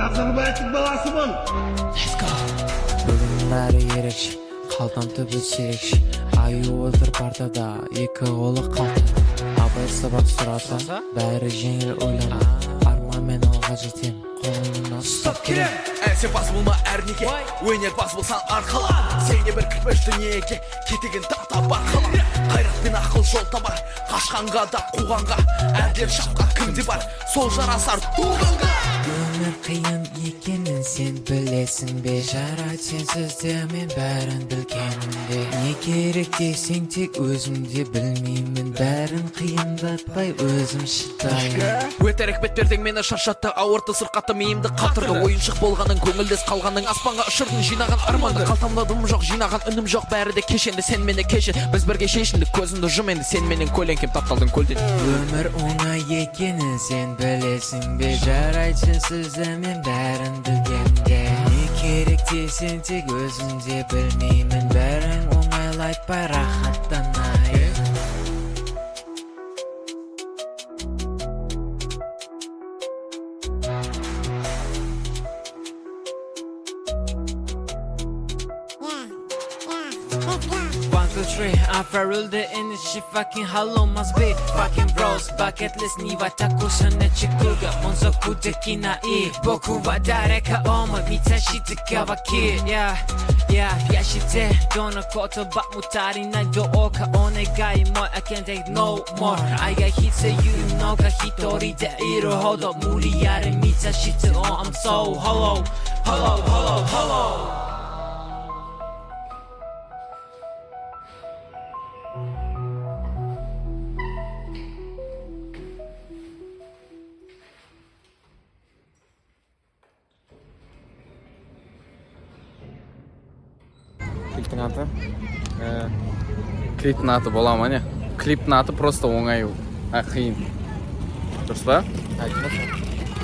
Назарбаевтың баласымын. Let's go. Бүгін бәрі ерекше, қалтам түбі сирекше. Аю отыр партада, екі қолы қалтада. Абай сабақ сұраса, бәрі жеңіл ойлана. Арманмен алға жетем, қолымнан ұстап келем. Сен бас болма әрнеге, өнер бас болсан арқала. Сенде бір кірпіш дүниеге, кетеген тақта барқала. Қайрат пен ақыл жол табар, қашқанға да қуғанға. Әділет шапқа кімде бар, сол жарасар туғанға. Өмір қиын екенін сен білесің бе? Жарат сенсіз де мен бәрін білгенімде. Не керек десең тек өзімде білмеймін. Бәрін қиындатпай өзім шыдаймын. Өтерек бетпердең мені шаршатты, ауырты сырқатты, миымды қатырды. Ойыншық болғаның, көңілдес қалғаның, аспанға ұшырдың жинаған арманды. Қалтамда дым жоқ, жинаған үнім жоқ, бәрі де кешенді. Сен мені кешін, біз бірге шешіндік, көзімді жұм енді. Сен менің көлеңкем тапталдың көлден. Өмір оңай екенін сен білесің бе? Жарайды сенсіз де мен бәрін білгенде. Не керек десең тек өзімде білмеймін. Бәрін оңайлатпай рахаттанайын. I'm Farrell in this shit fucking hollow must be fucking bros bucket list ni wa takusha ne chikuga monzoku dekinai boku wa dareka omo mitashitaka wa kid yeah yashite dono kotoba mo tarinai do oka onegai mo I can't take no more I got hits you know ga hitori de iru hodo muriyare mitashite oh I'm so hollow. Клиптің аты бола ма не? Клиптің аты просто оңай, қиын. Дұрыс па?